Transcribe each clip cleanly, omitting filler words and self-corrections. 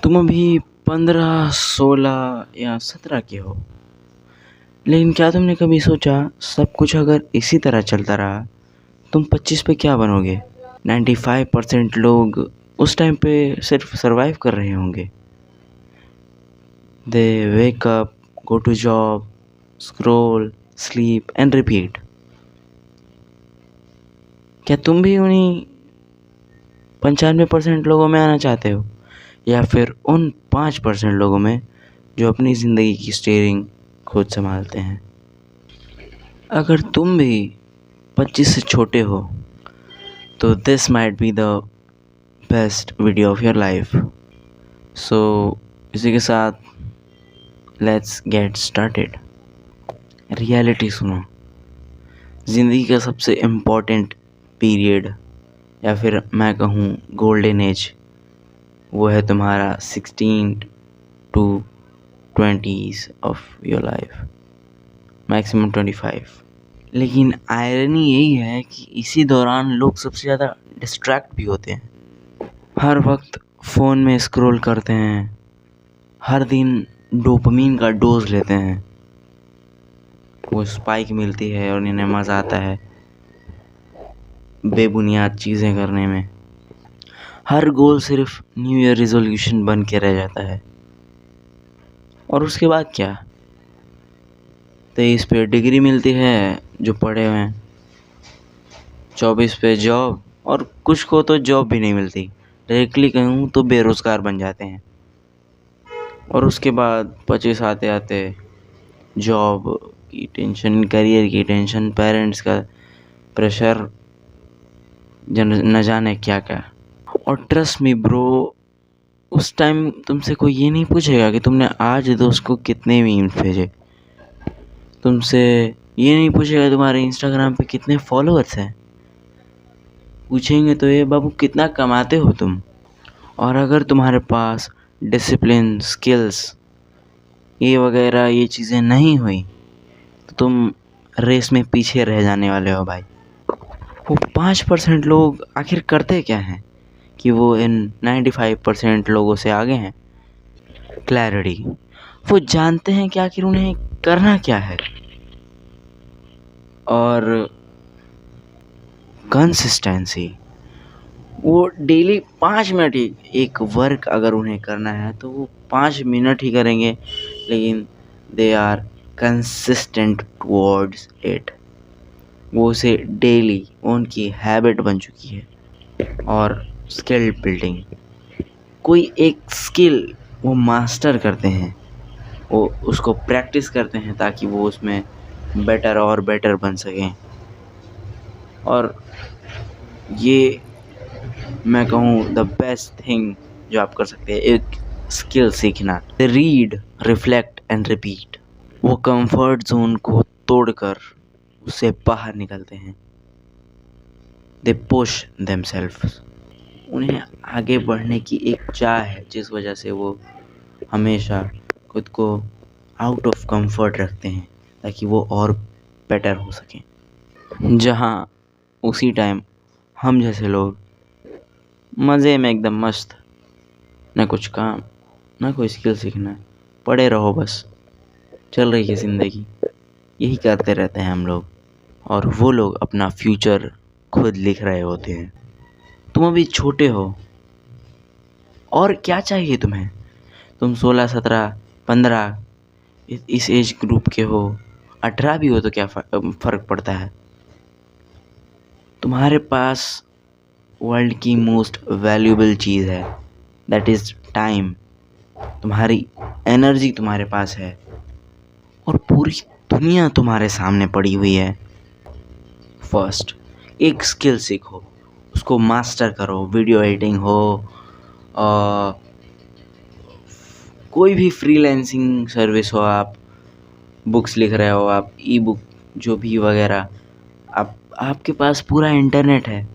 तुम अभी 15, 16 या 17 के हो, लेकिन क्या तुमने कभी सोचा सब कुछ अगर इसी तरह चलता रहा तुम 25 पे क्या बनोगे? 95% लोग उस टाइम पे सिर्फ सरवाइव कर रहे होंगे। They wake up, go to job, scroll, sleep and repeat. क्या तुम भी उन्हीं 95% लोगों में आना चाहते हो, या फिर उन 5% लोगों में जो अपनी ज़िंदगी की स्टीयरिंग खुद संभालते हैं? अगर तुम भी 25 से छोटे हो तो this might be the best video of your life. So इसी के साथ लेट्स गेट स्टार्टेड। रियलिटी सुनो, ज़िंदगी का सबसे इम्पोर्टेंट पीरियड, या फिर मैं कहूँ गोल्डन एज, वो है तुम्हारा 16 to 20s of your life, maximum 25। लेकिन आयरनी यही है कि इसी दौरान लोग सबसे ज़्यादा डिस्ट्रैक्ट भी होते हैं। हर वक्त फ़ोन में स्क्रॉल करते हैं, हर दिन डोपामीन का डोज लेते हैं, वो स्पाइक मिलती है और इन्हें मज़ा आता है बेबुनियाद चीज़ें करने में। हर गोल सिर्फ न्यू ईयर रिजोल्यूशन बन के रह जाता है। और उसके बाद क्या? 23 पे डिग्री मिलती है जो पढ़े हुए हैं, 24 पे जॉब, और कुछ को तो जॉब भी नहीं मिलती, डायरेक्टली कहूँ तो बेरोज़गार बन जाते हैं। और उसके बाद 25 आते आते जॉब की टेंशन, करियर की टेंशन, पेरेंट्स का प्रेशर, न जाने क्या क्या। और ट्रस्ट मी ब्रो, उस टाइम तुमसे कोई ये नहीं पूछेगा कि तुमने आज दोस्त को कितने मीम्स भेजे, तुमसे ये नहीं पूछेगा तुम्हारे इंस्टाग्राम पे कितने फॉलोअर्स हैं। पूछेंगे तो ये बाबू कितना कमाते हो तुम। और अगर तुम्हारे पास डिसिप्लिन, स्किल्स, ये वगैरह ये चीज़ें नहीं हुई तो तुम रेस में पीछे रह जाने वाले हो भाई। वो 5% लोग आखिर करते क्या हैं कि वो इन 95% लोगों से आगे हैं? क्लैरिटी। वो जानते हैं कि आखिर उन्हें करना क्या है। और कंसिस्टेंसी, वो डेली 5 मिनट ही एक वर्क अगर उन्हें करना है तो वो 5 मिनट ही करेंगे, लेकिन they are consistent towards it. वो उसे डेली उनकी हैबिट बन चुकी है। और स्किल बिल्डिंग, कोई एक स्किल वो मास्टर करते हैं, वो उसको प्रैक्टिस करते हैं ताकि वो उसमें बेटर और बेटर बन सकें। और ये मैं कहूँ द बेस्ट थिंग जो आप कर सकते हैं, एक स्किल सीखना। Read, reflect and repeat. वो कंफर्ट जोन को तोड़कर उससे बाहर निकलते हैं। They push themselves. उन्हें आगे बढ़ने की एक चाह है जिस वजह से वो हमेशा खुद को आउट ऑफ कंफर्ट रखते हैं ताकि वो और बेटर हो सकें। जहाँ उसी टाइम हम जैसे लोग मज़े में एकदम मस्त, ना कुछ काम, ना कोई स्किल सीखना, पड़े रहो बस, चल रही है ज़िंदगी, यही करते रहते हैं हम लोग। और वो लोग अपना फ्यूचर खुद लिख रहे होते हैं। तुम अभी छोटे हो, और क्या चाहिए तुम्हें? तुम 16, 17, 15 इस एज ग्रुप के हो, 18 भी हो तो क्या फ़र्क पड़ता है? तुम्हारे पास वर्ल्ड की मोस्ट वैल्यूबल चीज़ है, दैट इज़ टाइम। तुम्हारी एनर्जी तुम्हारे पास है और पूरी दुनिया तुम्हारे सामने पड़ी हुई है। फर्स्ट एक स्किल सीखो, उसको मास्टर करो। वीडियो एडिटिंग हो, कोई भी फ्रीलांसिंग सर्विस हो, आप बुक्स लिख रहे हो, आप ई बुक जो भी वगैरह, आपके पास पूरा इंटरनेट है,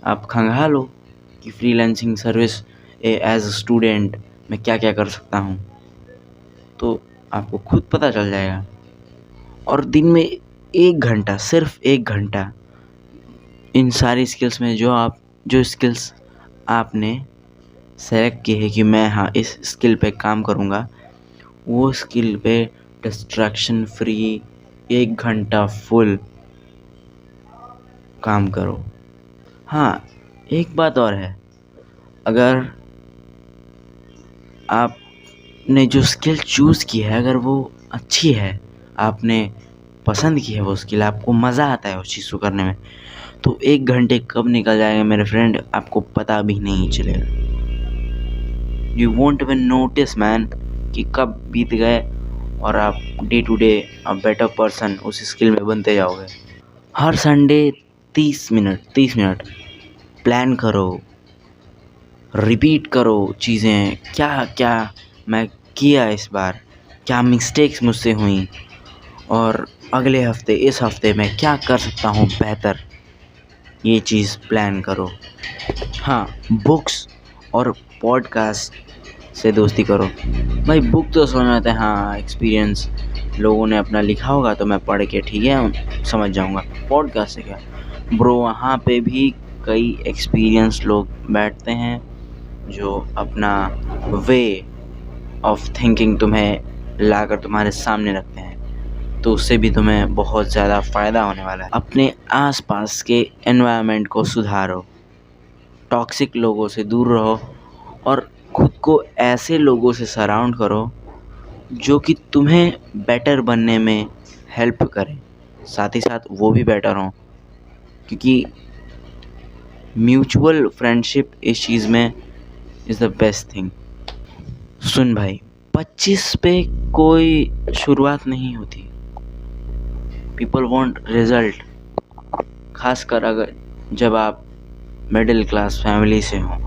आप खंगालो कि freelancing service as a student मैं क्या क्या कर सकता हूँ, तो आपको खुद पता चल जाएगा। और दिन में 1 घंटा, सिर्फ 1 घंटा इन सारी स्किल्स में जो स्किल्स आपने सेलेक्ट की है कि मैं हाँ इस स्किल पे काम करूँगा, वो स्किल पे डिस्ट्रैक्शन फ्री 1 घंटा फुल काम करो। हाँ, एक बात और है, अगर आपने जो स्किल चूज़ की है अगर वो अच्छी है, आपने पसंद की है वो स्किल, आपको मज़ा आता है उस चीज़ को करने में, तो 1 घंटे कब निकल जाएगा मेरे फ्रेंड आपको पता भी नहीं चलेगा। You won't even notice man कि कब बीत गए और आप day to day a better person उस स्किल में बनते जाओगे। हर संडे 30 मिनट प्लान करो, रिपीट करो चीज़ें, क्या क्या मैं किया इस बार, क्या मिस्टेक्स मुझसे हुई और अगले हफ्ते इस हफ्ते मैं क्या कर सकता हूँ बेहतर, ये चीज़ प्लान करो। हाँ, बुक्स और पॉडकास्ट से दोस्ती करो। भाई बुक तो समझ में आता है, हाँ एक्सपीरियंस लोगों ने अपना लिखा होगा तो मैं पढ़ के ठीक है समझ जाऊँगा। पॉडकास्ट से क्या ब्रो, वहाँ पे भी कई एक्सपीरियंस लोग बैठते हैं जो अपना वे ऑफ थिंकिंग तुम्हें लाकर तुम्हारे सामने रखते हैं, तो उससे भी तुम्हें बहुत ज़्यादा फ़ायदा होने वाला है। अपने आसपास के एनवायरनमेंट को सुधारो, टॉक्सिक लोगों से दूर रहो और खुद को ऐसे लोगों से सराउंड करो जो कि तुम्हें बेटर बनने में हेल्प करें, साथ ही साथ वो भी बेटर हों, क्योंकि म्यूचुअल फ्रेंडशिप इस चीज़ में इज़ द बेस्ट थिंग। सुन भाई, 25 पे कोई शुरुआत नहीं होती। पीपल वांट रिजल्ट, खासकर अगर जब आप मिडिल क्लास फैमिली से हो।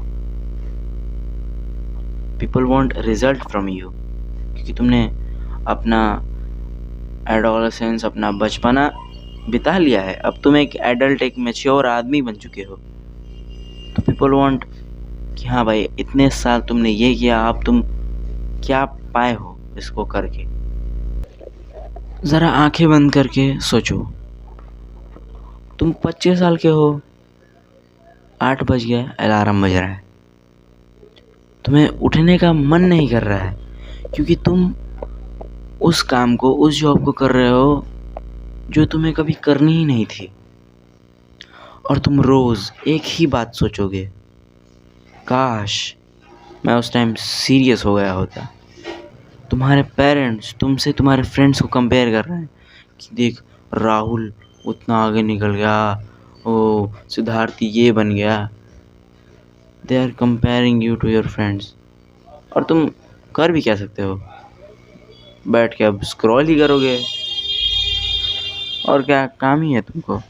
People want result from you, क्योंकि तुमने अपना एडोलेसेंस, अपना बचपना बिता लिया है, अब तुम एक एडल्ट, एक मैच्योर आदमी बन चुके हो। तो पीपल वांट कि हाँ भाई इतने साल तुमने ये किया, अब तुम क्या पाए हो इसको करके। ज़रा आंखें बंद करके सोचो, तुम 25 साल के हो, 8 बज गया, अलार्म बज रहा है, तुम्हें उठने का मन नहीं कर रहा है क्योंकि तुम उस काम को, उस जॉब को कर रहे हो जो तुम्हें कभी करनी ही नहीं थी। और तुम रोज़ एक ही बात सोचोगे, काश मैं उस टाइम सीरियस हो गया होता। तुम्हारे पेरेंट्स तुमसे तुम्हारे फ्रेंड्स को कंपेयर कर रहे हैं कि देख राहुल उतना आगे निकल गया, ओ सिद्धार्थी ये बन गया। They are comparing you to your friends, और तुम कर भी क्या सकते हो, बैठ के अब स्क्रॉल ही करोगे। और क्या काम ही है तुमको,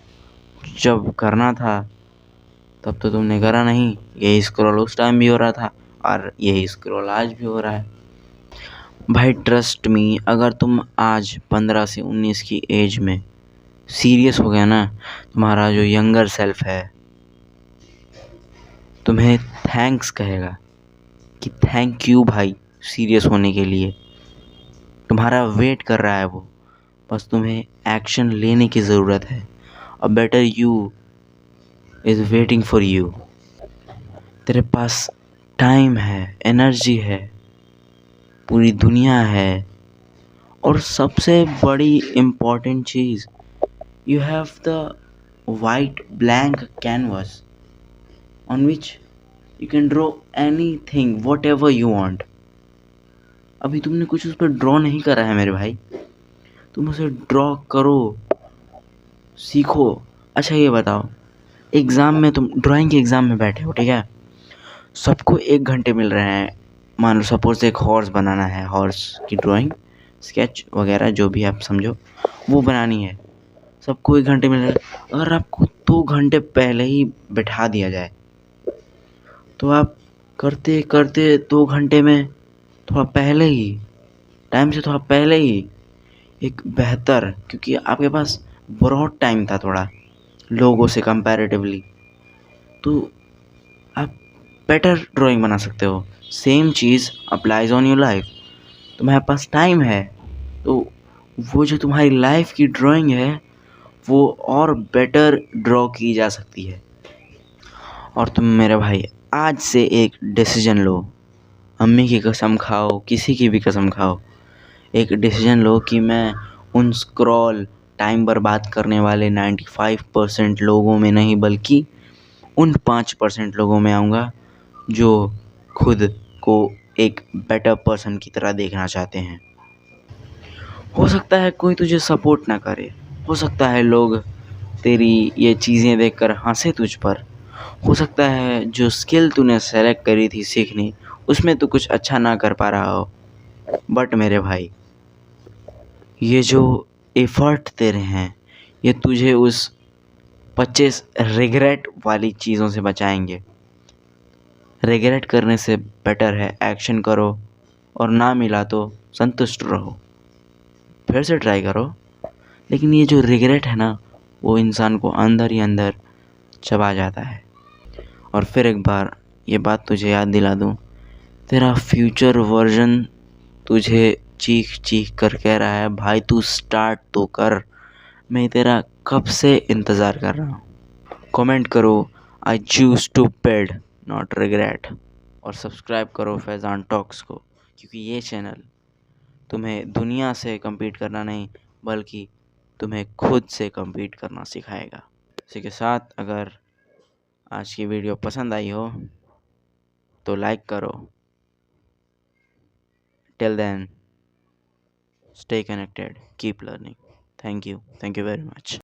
जब करना था तब तो तुमने करा नहीं। यही स्क्रॉल उस टाइम भी हो रहा था और यही स्क्रॉल आज भी हो रहा है। भाई ट्रस्ट मी, अगर तुम आज 15 से 19 की एज में सीरियस हो गया ना, तुम्हारा जो यंगर सेल्फ है तुम्हें थैंक्स कहेगा कि थैंक यू भाई सीरियस होने के लिए। तुम्हारा वेट कर रहा है वो, बस तुम्हें एक्शन लेने की ज़रूरत है। A better you is waiting for you. तेरे पास टाइम है, एनर्जी है, पूरी दुनिया है, और सबसे बड़ी important cheese, you have the white blank canvas on which you can draw anything what ever you want. अभी तुमने कुछ उस पर ड्रॉ नहीं करा है मेरे भाई, तुम उसे ड्रॉ करो, सीखो। अच्छा ये बताओ, एग्ज़ाम में तुम ड्राइंग के एग्ज़ाम में बैठे हो, ठीक है, सबको 1 घंटे मिल रहे हैं। मान लो सपोज़ एक हॉर्स बनाना है, हॉर्स की ड्राइंग, स्केच वगैरह जो भी आप समझो वो बनानी है, सबको 1 घंटे मिल रहा है। अगर आपको 2 घंटे पहले ही बैठा दिया जाए तो आप करते करते 2 घंटे में थोड़ा पहले ही, टाइम से थोड़ा पहले ही एक बेहतर, क्योंकि आपके पास ब्रॉड टाइम था थोड़ा लोगों से कंपैरेटिवली, तो आप बेटर ड्राइंग बना सकते हो। Same cheese applies on your life. तुम्हारे पास टाइम है तो वो जो तुम्हारी लाइफ की ड्राइंग है वो और बेटर ड्रॉ की जा सकती है। और तुम मेरे भाई आज से एक डिसीजन लो, अम्मी की कसम खाओ, किसी की भी कसम खाओ, एक डिसीजन लो कि मैं उन स्क्रॉल टाइम बर्बाद करने वाले 95% लोगों में नहीं बल्कि उन 5% लोगों में आऊँगा जो खुद को एक बेटर पर्सन की तरह देखना चाहते हैं। हो सकता है कोई तुझे सपोर्ट ना करे, हो सकता है लोग तेरी ये चीज़ें देखकर हंसे तुझ पर, हो सकता है जो स्किल तूने सेलेक्ट करी थी सीखनी उसमें तू कुछ अच्छा ना कर पा रहा हो, बट मेरे भाई ये जो एफ़र्ट तेरे हैं ये तुझे उस 25 रिग्रेट वाली चीज़ों से बचाएंगे। रिग्रेट करने से बेटर है एक्शन करो और ना मिला तो संतुष्ट रहो, फिर से ट्राई करो। लेकिन ये जो रिग्रेट है ना वो इंसान को अंदर ही अंदर चबा जाता है। और फिर एक बार ये बात तुझे याद दिला दूँ, तेरा फ्यूचर वर्जन तुझे चीख चीख कर कह रहा है भाई तू स्टार्ट तो कर, मैं तेरा कब से इंतज़ार कर रहा हूँ। कमेंट करो I choose to bed not regret और सब्सक्राइब करो फैज़ान टॉक्स को, क्योंकि ये चैनल तुम्हें दुनिया से compete करना नहीं बल्कि तुम्हें खुद से compete करना सिखाएगा। इसी के साथ अगर आज की वीडियो पसंद आई हो तो लाइक करो। Till then stay connected, keep learning. Thank you very much.